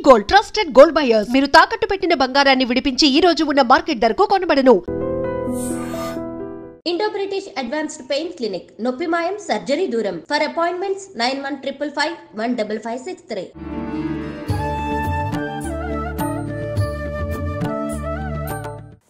Gold trusted gold buyers మీరు తాకట్టు పెట్టిన బంగారాన్ని విడిపించి ఈ రోజు ఉన్న మార్కెట్ ధరకు కొనబడను. Indo British advanced pain clinic నొప్పి మాయం సర్జరీ దూరం. For appointments 9155515563.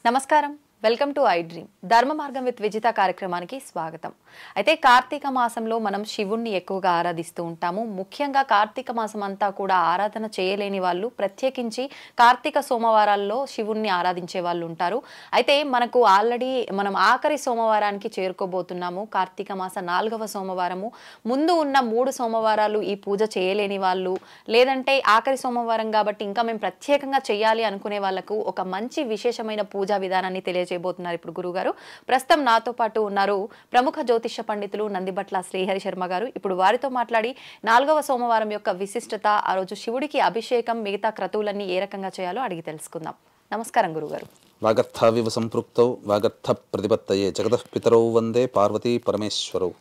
నమస్కారం, వెల్కమ్ టు ఐ డ్రీమ్. ధర్మ మార్గం విత్ విజిత కార్యక్రమానికి స్వాగతం. అయితే కార్తీక మాసంలో మనం శివుణ్ణి ఎక్కువగా ఆరాధిస్తూ ఉంటాము. ముఖ్యంగా కార్తీక మాసం అంతా కూడా ఆరాధన చేయలేని వాళ్ళు ప్రత్యేకించి కార్తీక సోమవారాల్లో శివుణ్ణి ఆరాధించే వాళ్ళు ఉంటారు. అయితే మనకు ఆల్రెడీ మనం ఆఖరి సోమవారానికి చేరుకోబోతున్నాము. కార్తీక మాస 4వ సోమవారము. ముందు ఉన్న 3 సోమవారాలు ఈ పూజ చేయలేని వాళ్ళు, లేదంటే ఆఖరి సోమవారం కాబట్టి ఇంకా మేము ప్రత్యేకంగా చేయాలి అనుకునే వాళ్ళకు ఒక మంచి విశేషమైన పూజా విధానాన్ని తెలియజేయబోతున్నారు ఇప్పుడు గురుగారు. ప్రస్తుతం నాతో పాటు ఉన్నారు ప్రముఖ జ్యోతిష పండితులు నందిబట్ల శ్రీహరి శర్మ గారు. ఇప్పుడు వారితో మాట్లాడి 4వ సోమవారం యొక్క విశిష్టత, ఆ రోజు శివుడికి అభిషేకం, మిగతా క్రతువులన్నీ ఏ రకంగా చేయాలో అడిగి తెలుసుకుందాం. నమస్కారం గురుగారు. వాగర్థావివ సంపృక్తౌ వాగర్థ ప్రతిపత్తయే జగతః పితరౌ వందే పార్వతీ పరమేశ్వరౌ.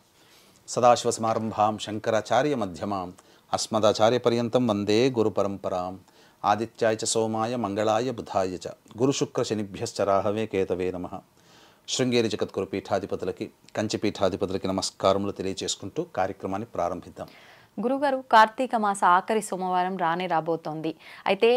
సదాశివ సమారంభాం శంకరాచార్య మధ్యమాం అస్మదాచార్య పర్యంతం వందే గురు పరంపరాం. ఆదిత్యాయ చ సోమాయ మంగళాయ బుధాయ చ గురుశుక్ర శనిభ్యశ్చ రాహవే కేతవే నమః. శృంగేరి జగద్గురు పీఠాధిపతులకి, కంచి పీఠాధిపతులకి నమస్కారములు తెలియజేసుకుంటూ కార్యక్రమాన్ని ప్రారంభిద్దాం. గురుగారు, కార్తీక మాస ఆఖరి సోమవారం రాబోతోంది. అయితే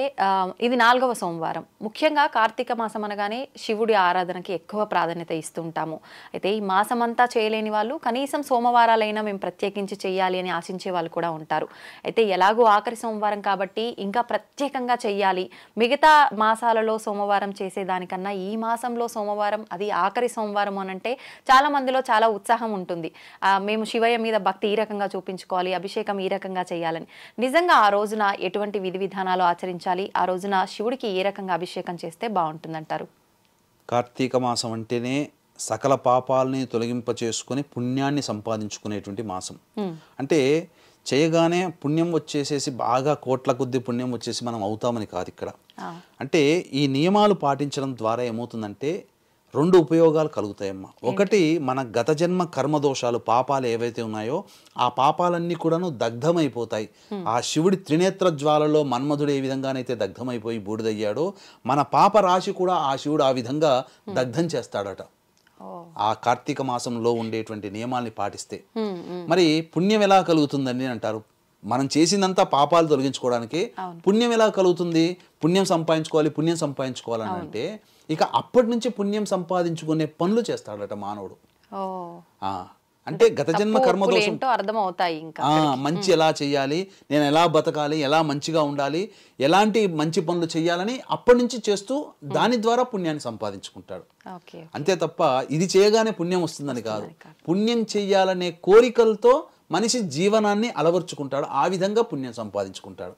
ఇది 4వ సోమవారం. ముఖ్యంగా కార్తీక మాసం అనగానే శివుడి ఆరాధనకి ఎక్కువ ప్రాధాన్యత ఇస్తుంటాము. అయితే ఈ మాసం అంతా చేయలేని వాళ్ళు కనీసం సోమవారాలైనా మేము ప్రత్యేకించి చేయాలి అని ఆశించే వాళ్ళు కూడా ఉంటారు. అయితే ఎలాగో ఆఖరి సోమవారం కాబట్టి ఇంకా ప్రత్యేకంగా చెయ్యాలి, మిగతా మాసాలలో సోమవారం చేసేదానికన్నా ఈ మాసంలో సోమవారం, అది ఆఖరి సోమవారం అనంటే చాలా మందిలో చాలా ఉత్సాహం ఉంటుంది. మేము శివయ్య మీద భక్తి ఈ రకంగా చూపించుకోవాలి, అభిషేకం ఈ రకంగా చేయాలని. నిజంగా ఆ రోజున ఎటువంటి విధి విధానాలు ఆచరించాలి, ఆ రోజున శివుడికి ఏ రకంగా అభిషేకం చేస్తే బాగుంటుందంటారు? కార్తీక మాసం అంటేనే సకల పాపాలని తొలగింప చేసుకుని పుణ్యాన్ని సంపాదించుకునేటువంటి మాసం. అంటే చేయగానే పుణ్యం వచ్చేసేసి బాగా కోట్ల కొద్ది పుణ్యం వచ్చేసి మనం అవుతామని కాదు ఇక్కడ. అంటే ఈ నియమాలు పాటించడం ద్వారా ఏమవుతుందంటే 2 ఉపయోగాలు కలుగుతాయమ్మా. ఒకటి, మన గత జన్మ కర్మదోషాలు, పాపాలు ఏవైతే ఉన్నాయో ఆ పాపాలన్నీ కూడాను దగ్ధమైపోతాయి. ఆ శివుడి త్రినేత్ర జ్వాలలో మన్మధుడు ఏ విధంగానైతే దగ్ధమైపోయి బూడిదయ్యాడో మన పాప రాశి కూడా ఆ శివుడు ఆ విధంగా దగ్ధం చేస్తాడట ఆ కార్తీక మాసంలో ఉండేటువంటి నియమాల్ని పాటిస్తే. మరి పుణ్యం ఎలా కలుగుతుందని అంటారు? మనం చేసిందంతా పాపాలు తొలగించుకోవడానికి. పుణ్యం ఎలా కలుగుతుంది? పుణ్యం సంపాదించుకోవాలని అంటే ఇక అప్పటి నుంచి పుణ్యం సంపాదించుకునే పనులు చేస్తాడట మానవుడు. అంటే గత జన్మ కర్మదోషం మంచి ఎలా చేయాలి, నేను ఎలా బతకాలి, ఎలా మంచిగా ఉండాలి, ఎలాంటి మంచి పనులు చేయాలని అప్పటి నుంచి చేస్తూ దాని ద్వారా పుణ్యాన్ని సంపాదించుకుంటాడు. అంతే తప్ప ఇది చేయగానే పుణ్యం వస్తుందని కాదు. పుణ్యం చెయ్యాలనే కోరికలతో మనిషి జీవనాన్ని అలవర్చుకుంటాడు, ఆ విధంగా పుణ్యం సంపాదించుకుంటాడు.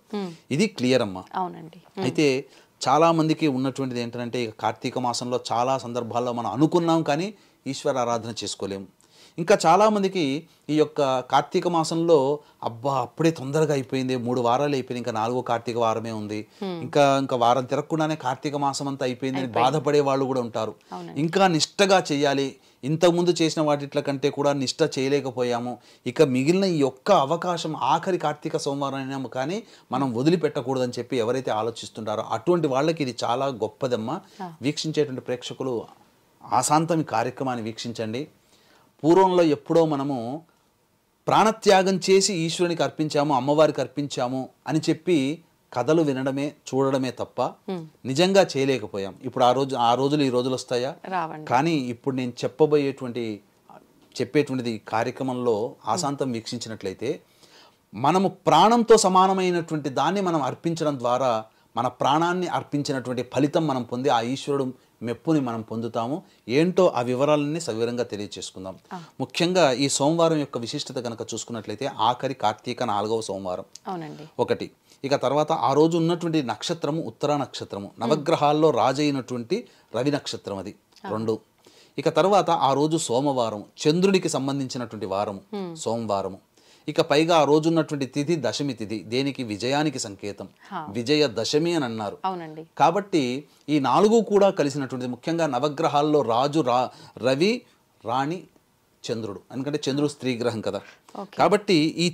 ఇది క్లియర్ అమ్మా. అయితే చాలా మందికి ఉన్నటువంటిది ఏంటంటే ఇక కార్తీక మాసంలో చాలా సందర్భాల్లో మనం అనుకున్నాం కానీ ఈశ్వర ఆరాధన చేసుకోలేము. ఇంకా చాలామందికి ఈ యొక్క కార్తీక మాసంలో అప్పుడే తొందరగా అయిపోయింది, 3 వారాలు అయిపోయింది, ఇంకా 4వ కార్తీక వారమే ఉంది, ఇంకా వారం తిరగకుండానే కార్తీక మాసం అంతా అయిపోయిందని బాధపడే వాళ్ళు కూడా ఉంటారు. ఇంకా నిష్టగా చేయాలి, ఇంతకుముందు చేసిన వాటిట్ల కంటే కూడా నిష్ట చేయలేకపోయాము, ఇక మిగిలిన ఈ ఒక్క అవకాశం ఆఖరి కార్తీక సోమవారం అయినాము కానీ మనం వదిలిపెట్టకూడదని చెప్పి ఎవరైతే ఆలోచిస్తుంటారో అటువంటి వాళ్ళకి ఇది చాలా గొప్పదమ్మా. వీక్షించేటువంటి ప్రేక్షకులు ఆశాంతం ఈ కార్యక్రమాన్ని వీక్షించండి. పూర్వంలో ఎప్పుడో మనము ప్రాణత్యాగం చేసి ఈశ్వరునికి అర్పించాము, అమ్మవారికి అర్పించాము అని చెప్పి కథలు వినడమే, చూడడమే తప్ప నిజంగా చేయలేకపోయాం. ఇప్పుడు ఆ రోజులు ఈ రోజులు వస్తాయా? కానీ ఇప్పుడు నేను చెప్పేటువంటిది కార్యక్రమంలో ఆశాంతం వీక్షించినట్లయితే మనము ప్రాణంతో సమానమైనటువంటి దాన్ని మనం అర్పించడం ద్వారా మన ప్రాణాన్ని అర్పించినటువంటి ఫలితం మనం పొంది ఆ ఈశ్వరుడు మెప్పుని మనం పొందుతాము. ఏంటో ఆ వివరాలన్నీ సవివరంగా తెలియచేసుకుందాం. ముఖ్యంగా ఈ సోమవారం యొక్క విశిష్టత కనుక చూసుకున్నట్లయితే ఆఖరి కార్తీక 4వ సోమవారం ఒకటి. ఇక తర్వాత ఆ రోజు ఉన్నటువంటి నక్షత్రము ఉత్తరా నక్షత్రము, నవగ్రహాల్లో రాజైనటువంటి రవి నక్షత్రం, అది 2. ఇక తర్వాత ఆ రోజు సోమవారం, చంద్రుడికి సంబంధించినటువంటి వారము సోమవారము. ఇక పైగా ఆ రోజు ఉన్నటువంటి తిథి దశమి తిథి, దేనికి? విజయానికి సంకేతం, విజయ దశమి అని అన్నారు. కాబట్టి ఈ 4 కూడా కలిసినటువంటిది. ముఖ్యంగా నవగ్రహాల్లో రాజు రవి, రాణి చంద్రుడు, ఎందుకంటే చంద్రుడు స్త్రీ గ్రహం కదా. కాబట్టి ఈ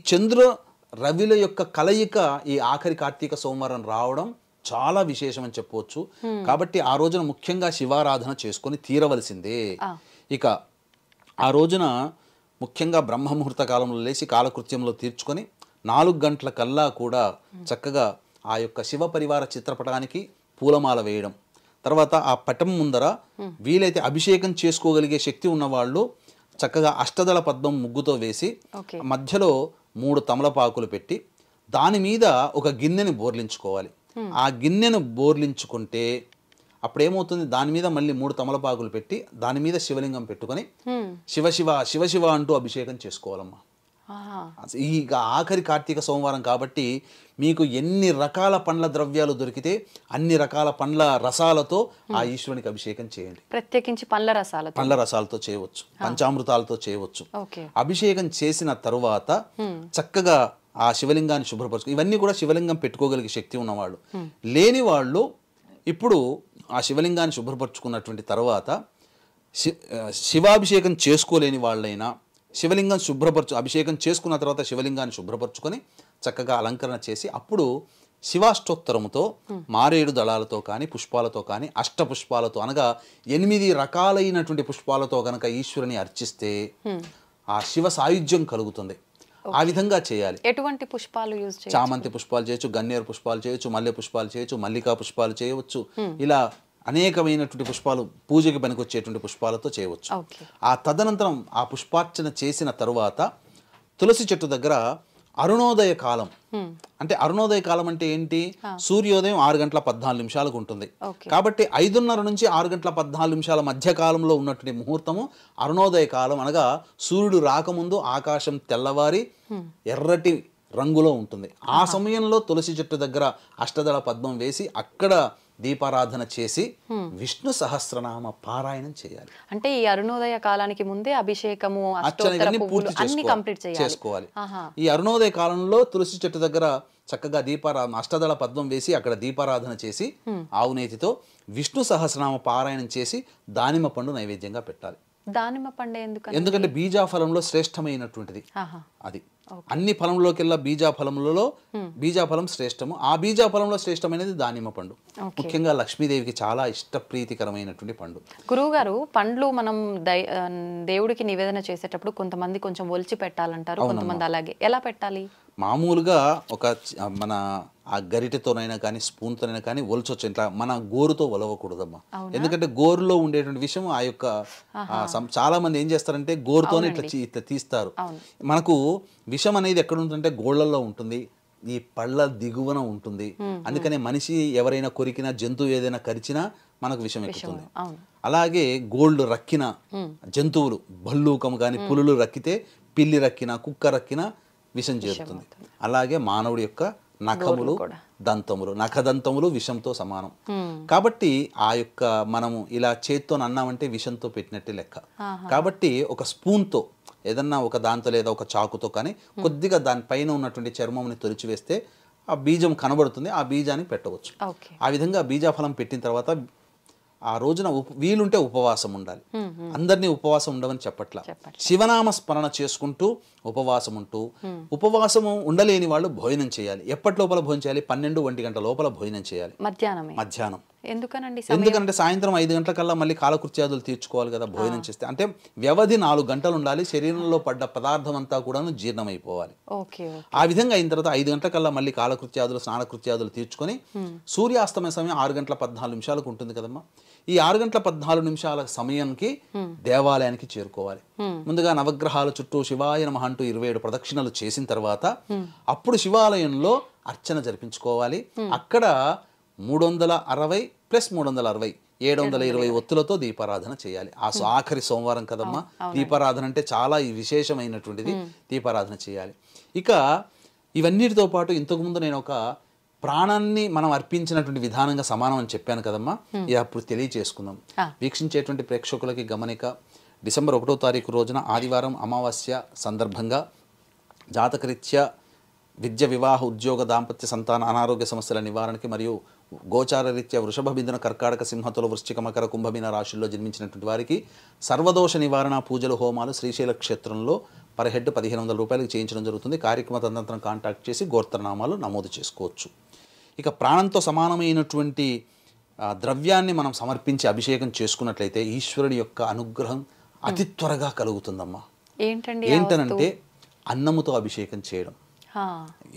రవిల యొక్క కలయిక ఈ ఆఖరి కార్తీక సోమవారం రావడం చాలా విశేషం అని చెప్పవచ్చు. కాబట్టి ఆ రోజున ముఖ్యంగా శివారాధన చేసుకొని తీరవలసిందే. ఇక ఆ రోజున ముఖ్యంగా బ్రహ్మముహూర్త కాలంలో లేచి కాలకృత్యంలో తీర్చుకొని 4 గంటల కల్లా కూడా చక్కగా ఆ యొక్క శివ పరివార చిత్రపటానికి పూలమాల వేయడం, తర్వాత ఆ పటం ముందర వీలైతే అభిషేకం చేసుకోగలిగే శక్తి ఉన్నవాళ్ళు చక్కగా అష్టదళ పద్మం ముగ్గుతో వేసి మధ్యలో 3 తమలపాకులు పెట్టి దాని మీద ఒక గిన్నెని బోర్లించుకోవాలి. ఆ గిన్నెను బోర్లించుకుంటే అప్పుడేమవుతుంది, దాని మీద మళ్ళీ 3 తమలపాకులు పెట్టి దాని మీద శివలింగం పెట్టుకొని శివ శివ శివ శివ అంటూ అభిషేకం చేసుకోవాలమ్మా. ఈ ఆఖరి కార్తీక సోమవారం కాబట్టి మీకు ఎన్ని రకాల పండ్ల ద్రవ్యాలు దొరికితే అన్ని రకాల పండ్ల రసాలతో ఆ ఈశ్వరునికి అభిషేకం చేయండి. ప్రత్యేకించి పండ్ల రసాలతో చేయవచ్చు, పంచామృతాలతో చేయవచ్చు. అభిషేకం చేసిన తరువాత చక్కగా ఆ శివలింగాన్ని శుభ్రపరచు. ఇవన్నీ కూడా శివలింగం పెట్టుకోగలిగే శక్తి ఉన్నవాళ్ళు. లేని వాళ్ళు ఇప్పుడు ఆ శివలింగాన్ని శుభ్రపరచుకున్నటువంటి తర్వాత శివాభిషేకం చేసుకోలేని వాళ్ళైనా శివలింగం అభిషేకం చేసుకున్న తర్వాత శివలింగాన్ని శుభ్రపరచుకొని చక్కగా అలంకరణ చేసి అప్పుడు శివాష్టోత్తరముతో మారేడు దళాలతో కానీ పుష్పాలతో కానీ అష్టపుష్పాలతో అనగా 8 రకాలైనటువంటి పుష్పాలతో కనుక ఈశ్వరుని అర్చిస్తే ఆ శివ సాయుధ్యం కలుగుతుంది. ఆ విధంగా చేయాలి. ఎటువంటి పుష్పాలు యూజ్ చేయొచ్చు? చామంతి పుష్పాలు చేయొచ్చు, గన్నేరు పుష్పాలు చేయొచ్చు, మల్లె పుష్పాలు చేయొచ్చు, మల్లికా పుష్పాలు చేయవచ్చు. ఇలా అనేకమైనటువంటి పుష్పాలు పూజకి పనికొచ్చేటువంటి పుష్పాలతో చేయవచ్చు. ఆ తదనంతరం ఆ పుష్పార్చన చేసిన తరువాత తులసి చెట్టు దగ్గర అరుణోదయ కాలం, అంటే అరుణోదయ కాలం అంటే ఏంటి, సూర్యోదయం 6:14 ఉంటుంది. కాబట్టి 5:30 నుంచి 6:14 మధ్య కాలంలో ఉన్నటువంటి ముహూర్తము అరుణోదయ కాలం. అనగా సూర్యుడు రాకముందు ఆకాశం తెల్లవారి ఎర్రటి రంగులో ఉంటుంది. ఆ సమయంలో తులసి చెట్టు దగ్గర అష్టదళ పద్మం వేసి అక్కడ దీపారాధన చేసి విష్ణు సహస్రనామ పారాయణం చేయాలి. అంటే ఈ అరుణోదయ కాలానికి ముందే అభిషేకము చేసుకోవాలి. ఈ అరుణోదయ కాలంలో తులసి చెట్టు దగ్గర చక్కగా అష్టదళ పద్మం వేసి అక్కడ దీపారాధన చేసి ఆవునేతితో విష్ణు సహస్రనామ పారాయణం చేసి దానిమ్మ పండు నైవేద్యంగా పెట్టాలి. దానిమ్మ పండు ఎందుకంటే బీజాఫలంలో శ్రేష్టమైనటువంటిది అది. అన్ని ఫలంలోకెల్లా బీజాఫలం శ్రేష్టము. ఆ బీజాఫలంలో శ్రేష్టమైనది దానిమ్మ పండు. ముఖ్యంగా లక్ష్మీదేవికి చాలా ఇష్టప్రీతికరమైనటువంటి పండు. గురువు గారు, పండ్లు మనం దేవుడికి నివేదన చేసేటప్పుడు కొంతమంది కొంచెం ఒలిచి పెట్టాలంటారు, కొంతమంది అలాగే ఎలా పెట్టాలి? మామూలుగా మన ఆ గరిటెతోనైనా కానీ స్పూన్తోనైనా కానీ ఒలచొచ్చు. ఇట్లా మన గోరుతో ఒలవకూడదమ్మా. ఎందుకంటే గోరులో ఉండేటువంటి విషయం ఆ యొక్క చాలా మంది ఏం చేస్తారంటే గోరుతోనే ఇట్లా తీస్తారు. మనకు విషం అనేది ఎక్కడ ఉంటుందంటే గోళ్లలో ఉంటుంది, ఈ పళ్ళ దిగువన ఉంటుంది. అందుకనే మనిషి ఎవరైనా కొరికినా, జంతువు ఏదైనా కరిచినా మనకు విషం ఎక్కుతుంది. అలాగే గోల్డ్ రక్కిన జంతువులు, భల్లూకము కానీ పులులు రక్కితే, పిల్లి రక్కిన, కుక్క రక్కిన విషం చేరుతుంది. అలాగే మానవుడి యొక్క నఖములు, దంతములు, నఖదంతములు విషంతో సమానం. కాబట్టి ఆ యొక్క మనము ఇలా చేత్తో అన్నామంటే విషంతో పెట్టినట్టే లెక్క. కాబట్టి ఒక స్పూన్తో ఏదన్నా ఒక దాంతో లేదా ఒక చాకుతో కానీ కొద్దిగా దానిపైన ఉన్నటువంటి చర్మంని తొలిచివేస్తే ఆ బీజం కనబడుతుంది. ఆ బీజాన్ని పెట్టవచ్చు. ఆ విధంగా బీజాఫలం పెట్టిన తర్వాత ఆ రోజున వీలుంటే ఉపవాసం ఉండాలి. అందరినీ ఉపవాసం ఉండవని చెప్పట్లా. శివనామ స్మరణ చేసుకుంటూ ఉపవాసం ఉంటూ, ఉపవాసము ఉండలేని వాళ్ళు భోజనం చేయాలి. ఎప్పటి లోపల భోజనం చేయాలి? 12-1 గంటల లోపల భోజనం చేయాలి. మధ్యాహ్నం. ఎందుకంటే సాయంత్రం 5 గంటలకల్లా మళ్ళీ కాలకృత్యాదులు తీర్చుకోవాలి కదా భోజనం చేస్తే. అంటే వ్యవధి 4 గంటలు ఉండాలి. శరీరంలో పడ్డ పదార్థం అంతా కూడా జీర్ణమైపోవాలి. ఆ విధంగా అయిన తర్వాత 5 గంటలకల్లా మళ్ళీ కాలకృత్యాదులు, స్నానకృత్యాదులు తీర్చుకొని సూర్యాస్తమయ సమయం 6:14 ఉంటుంది కదమ్మా. ఈ 6:14 సమయానికి దేవాలయానికి చేరుకోవాలి. ముందుగా నవగ్రహాల చుట్టూ శివాయ నమః అంటూ 27 ప్రదక్షిణలు చేసిన తర్వాత అప్పుడు శివాలయంలో అర్చన జరిపించుకోవాలి. అక్కడ 360 + 360 720 ఒత్తులతో దీపారాధన చేయాలి. ఆఖరి సోమవారం కదమ్మా. దీపారాధన అంటే చాలా విశేషమైనటువంటిది. దీపారాధన చేయాలి. ఇక ఇవన్నిటితో పాటు ఇంతకుముందు నేను ఒక ప్రాణాన్ని మనం అర్పించినటువంటి విధానంగా సమానం అని చెప్పాను కదమ్మా. ఇది అప్పుడు తెలియచేసుకుందాం. వీక్షించేటువంటి ప్రేక్షకులకి గమనిక, డిసెంబర్ 1వ తారీఖు రోజున ఆదివారం అమావాస్య సందర్భంగా జాతకరీత్యా విద్య, వివాహ, ఉద్యోగ, దాంపత్య, సంతాన, అనారోగ్య సమస్యల నివారణకి మరియు గోచార రీత్యా వృషభ, మిథున, కర్కాటక, సింహతుల, వృశ్చిక, మకర, కుంభమీన రాశుల్లో జన్మించినటువంటి వారికి సర్వదోష నివారణ పూజలు, హోమాలు శ్రీశైల క్షేత్రంలో పర్ హెడ్ 1500 రూపాయలకు చేయించడం జరుగుతుంది. కార్యక్రమ తదనంతరం కాంటాక్ట్ చేసి గోత్రనామాలు నమోదు చేసుకోవచ్చు. ఇక ప్రాణంతో సమానమైనటువంటి ద్రవ్యాన్ని మనం సమర్పించి అభిషేకం చేసుకున్నట్లయితే ఈశ్వరుడి యొక్క అనుగ్రహం అతి త్వరగా కలుగుతుందమ్మా. ఏంటనంటే అన్నముతో అభిషేకం చేయడం.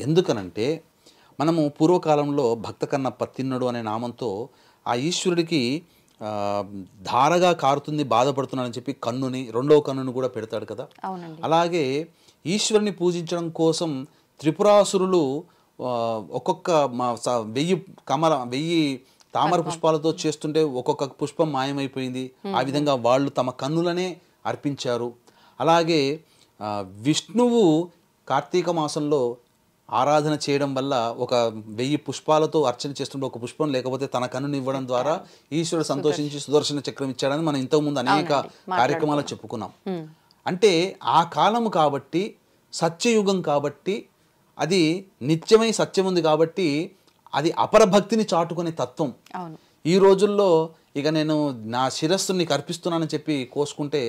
ఎందుకనంటే మనము పూర్వకాలంలో భక్త కన్నప్ప తిన్నడు అనే నామంతో ఆ ఈశ్వరుడికి ధారగా కారుతుంది, బాధపడుతున్నాడని చెప్పి కన్నుని, రెండవ కన్నుని కూడా పెడతాడు కదా. అలాగే ఈశ్వరుని పూజించడం కోసం త్రిపురాసురులు ఒక్కొక్క 1000 తామర పుష్పాలతో చేస్తుంటే ఒక్కొక్క పుష్పం మాయమైపోయింది. ఆ విధంగా వాళ్ళు తమ కన్నులనే అర్పించారు. అలాగే విష్ణువు కార్తీక మాసంలో ఆరాధన చేయడం వల్ల 1000 పుష్పాలతో అర్చన చేస్తుంటే ఒక పుష్పం లేకపోతే తన కన్నుని ఇవ్వడం ద్వారా ఈశ్వరుడు సంతోషించి సుదర్శన చక్రం ఇచ్చాడని మనం ఇంతకుముందు అనేక కార్యక్రమాలు చెప్పుకున్నాం. అంటే ఆ కాలము కాబట్టి, సత్యయుగం కాబట్టి, అది నిత్యమై సత్యం ఉంది కాబట్టి అది అపరభక్తిని చాటుకునే తత్వం. ఈ రోజుల్లో ఇక నేను నా శిరస్సుని నీకు అర్పిస్తున్నానని చెప్పి కోసుకుంటే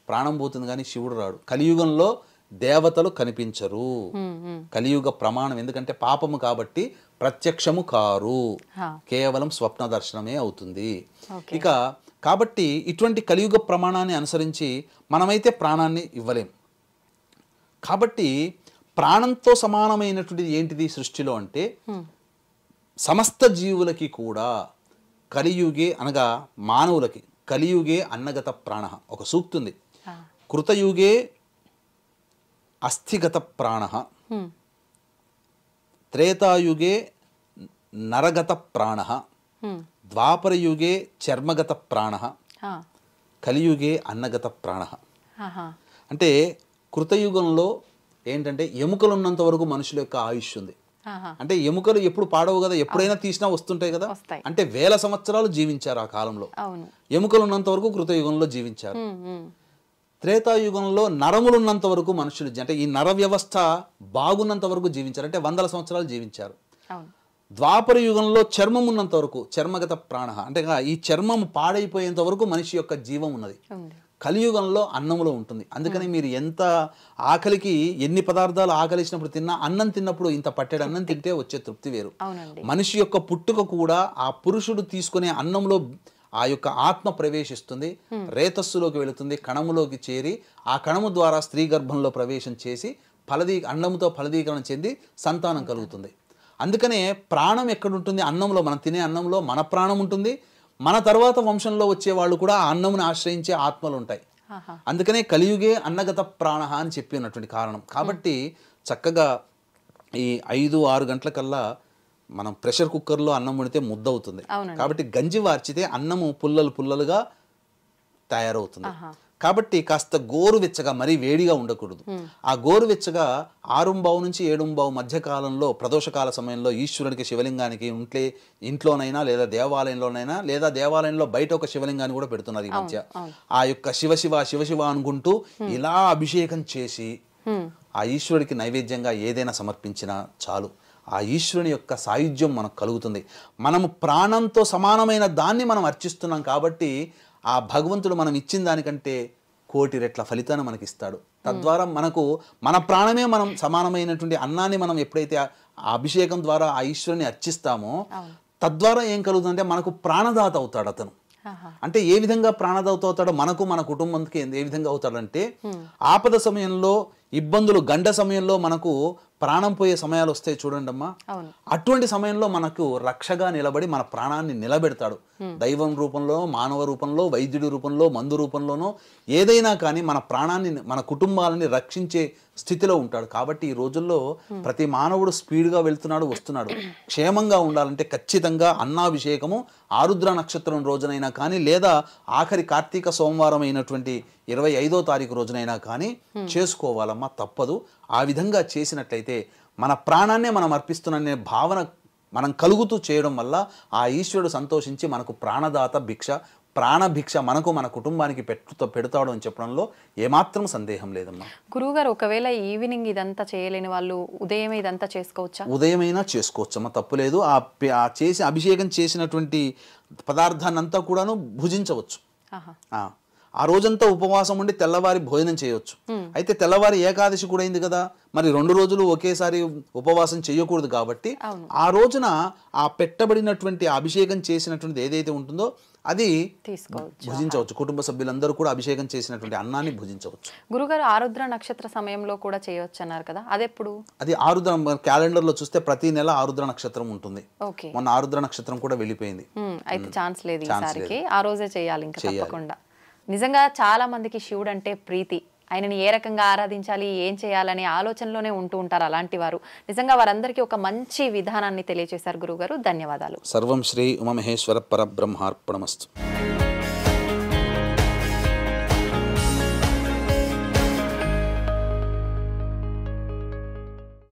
ప్రాణం పోతుంది, కానీ శివుడు రాడు. కలియుగంలో దేవతలు కనిపించరు. కలియుగ ప్రమాణం ఎందుకంటే పాపము కాబట్టి ప్రత్యక్షము కారు, కేవలం స్వప్న దర్శనమే అవుతుంది. ఇక కాబట్టి ఇటువంటి కలియుగ ప్రమాణాన్ని అనుసరించి మనమైతే ప్రాణాన్ని ఇవ్వలేం. కాబట్టి ప్రాణంతో సమానమైనటువంటిది ఏంటిది సృష్టిలో అంటే సమస్త జీవులకి కూడా కలియుగే అనగా మానవులకి కలియుగే అన్నగత ప్రాణ ఒక సూక్తి ఉంది. కృతయుగే అస్థిగత ప్రాణ, త్రేతాయుగే నరగత ప్రాణ, ద్వాపరయుగే చర్మగత ప్రాణ, కలియుగే అన్నగత ప్రాణ. అంటే కృతయుగంలో ఏంటంటే ఎముకలు ఉన్నంత వరకు మనుషుల యొక్క ఆయుష్ ఉంది. అంటే ఎముకలు ఎప్పుడు పాడవు కదా, ఎప్పుడైనా తీసినా వస్తుంటాయి కదా. అంటే 1000 సంవత్సరాలు జీవించారు ఆ కాలంలో. ఎముకలు ఉన్నంత వరకు కృతయుగంలో జీవించారు. త్రేతాయుగంలో నరములు ఉన్నంత వరకు మనుషులు, అంటే ఈ నర వ్యవస్థ బాగున్నంత వరకు జీవించారు, అంటే 100 సంవత్సరాలు జీవించారు. ద్వాపర యుగంలో చర్మం ఉన్నంత వరకు చర్మగత ప్రాణ, అంటే ఈ చర్మం పాడైపోయేంత వరకు మనిషి యొక్క జీవం ఉన్నది. కలియుగంలో అన్నములో ఉంటుంది. అందుకని మీరు ఎంత ఆకలికి ఎన్ని పదార్థాలు ఆకలిసినప్పుడు తిన్నా, అన్నం తిన్నప్పుడు ఇంత పట్టెడు అన్నం తింటే వచ్చే తృప్తి వేరు. మనిషి యొక్క పుట్టుక కూడా ఆ పురుషుడు తీసుకునే అన్నంలో ఆ యొక్క ఆత్మ ప్రవేశిస్తుంది, రేతస్సులోకి వెళుతుంది, కణములోకి చేరి ఆ కణము ద్వారా స్త్రీ గర్భంలో ప్రవేశం చేసి అన్నముతో ఫలదీకరణ చెంది సంతానం కలుగుతుంది. అందుకనే ప్రాణం ఎక్కడుంటుంది? అన్నంలో. మనం తినే అన్నంలో మన ప్రాణం ఉంటుంది. మన తర్వాత వంశంలో వచ్చే వాళ్ళు కూడా ఆ అన్నమును ఆశ్రయించే ఆత్మలు ఉంటాయి. అందుకనే కలియుగే అన్నగత ప్రాణ అని చెప్పినటువంటి కారణం. కాబట్టి చక్కగా ఈ 5-6 గంటల కల్లా మనం ప్రెషర్ కుక్కర్లో అన్నం వండితే ముద్ద అవుతుంది. కాబట్టి గంజి వార్చితే అన్నము పుల్లలు పుల్లలుగా తయారవుతుంది. కాబట్టి కాస్త గోరువెచ్చగా, మరీ వేడిగా ఉండకూడదు. ఆ గోరువెచ్చగా 6:15 నుంచి 7:15 మధ్య కాలంలో ప్రదోషకాల సమయంలో ఈశ్వరుడికి, శివలింగానికి ఇంట్లోనైనా లేదా దేవాలయంలోనైనా, లేదా దేవాలయంలో బయట ఒక శివలింగాన్ని కూడా పెడుతున్నారు ఈ మధ్య. ఆ యొక్క శివశివ అనుకుంటూ ఇలా అభిషేకం చేసి ఆ ఈశ్వరుడికి నైవేద్యంగా ఏదైనా సమర్పించినా చాలు. ఆ ఈశ్వరుని యొక్క సాయుధ్యం మనకు కలుగుతుంది. మనము ప్రాణంతో సమానమైన దాన్ని మనం అర్చిస్తున్నాం కాబట్టి ఆ భగవంతుడు మనం ఇచ్చిన దానికంటే 1,000,000 రెట్ల ఫలితాన్ని మనకి ఇస్తాడు. తద్వారా మనకు మన ప్రాణమే మనం సమానమైనటువంటి అన్నాన్ని మనం ఎప్పుడైతే ఆ అభిషేకం ద్వారా ఆ ఈశ్వరుని అర్చిస్తామో తద్వారా ఏం కలుగుతుందంటే మనకు ప్రాణదాత అవుతాడు అతను. అంటే ఏ విధంగా ప్రాణదాత అవుతాడో మనకు, మన కుటుంబానికి ఏ విధంగా అవుతాడంటే ఆపద సమయంలో, ఇబ్బందులు, గండ సమయంలో మనకు ప్రాణం పోయే సమయాలు వస్తాయి చూడండి అమ్మా. అటువంటి సమయంలో మనకు రక్షగా నిలబడి మన ప్రాణాన్ని నిలబెడతాడు. దైవం రూపంలో, మానవ రూపంలో, వైద్యుడి రూపంలో, మందు రూపంలోనో ఏదైనా కానీ మన ప్రాణాన్ని, మన కుటుంబాలని రక్షించే స్థితిలో ఉంటాడు. కాబట్టి ఈ రోజుల్లో ప్రతి మానవుడు స్పీడ్గా వెళ్తున్నాడు, వస్తున్నాడు. క్షేమంగా ఉండాలంటే ఖచ్చితంగా అన్నాభిషేకము ఆరుద్ర నక్షత్రం రోజునైనా కానీ, లేదా ఆఖరి కార్తీక సోమవారం అయినటువంటి 25వ తారీఖు రోజునైనా కానీ చేసుకోవాలమ్మా, తప్పదు. ఆ విధంగా చేసినట్లయితే మన ప్రాణాన్నే మనం అర్పిస్తున్న భావన మనం కలుగుతూ చేయడం వల్ల ఆ ఈశ్వరుడు సంతోషించి మనకు ప్రాణదాత భిక్ష ప్రాణభిక్ష మనకు మన కుటుంబానికి పెడతాడు అని చెప్పడంలో ఏమాత్రం సందేహం లేదమ్మా. గురువుగారు, ఒకవేళ ఈవినింగ్ ఇదంతా చేయలేని వాళ్ళు ఉదయం ఇదంతా చేసుకోవచ్చా? ఉదయమైనా చేసుకోవచ్చమ్మా, తప్పులేదు. ఆ చేసి అభిషేకం చేసినటువంటి పదార్థాన్ని అంతా కూడాను భుజించవచ్చు. ఆ రోజంతా ఉపవాసం ఉండి తెల్లవారి భోజనం చేయవచ్చు. అయితే తెల్లవారి ఏకాదశి కూడా అయింది కదా, మరి 2 రోజులు ఒకేసారి ఉపవాసం చేయకూడదు కాబట్టి ఆ రోజున ఆ పెట్టబడినటువంటి అభిషేకం చేసినటువంటి ఏదైతే ఉంటుందో అది భుజించవచ్చు. కుటుంబ సభ్యులందరూ కూడా అభిషేకం చేసినటువంటి అన్నాన్ని భుజించవచ్చు. గురుగారు, ఆరుద్ర నక్షత్ర సమయంలో కూడా చేయవచ్చు అన్నారు కదా, అదెప్పుడు? అది ఆరుద్ర క్యాలెండర్ లో చూస్తే ప్రతి నెల ఆరుద్ర నక్షత్రం ఉంటుంది. మొన్న ఆరుద్ర నక్షత్రం కూడా వెళ్ళిపోయింది. అయితే ఛాన్స్ లేదు ఈసారికి, ఆ రోజే చేయాలి ఇంకా తప్పకుండా. నిజంగా చాలా మందికి శివుడు అంటే ప్రీతి, ఆయనని ఏ రకంగా ఆరాధించాలి, ఏం చేయాలనే ఆలోచనలోనే ఉంటూ ఉంటారు అలాంటి వారు. నిజంగా వారందరికీ ఒక మంచి విధానాన్ని తెలియజేశారు గురుగారు. ధన్యవాదాలు. సర్వం శ్రీ ఉమామహేశ్వర పరబ్రహ్మార్పణమస్తు.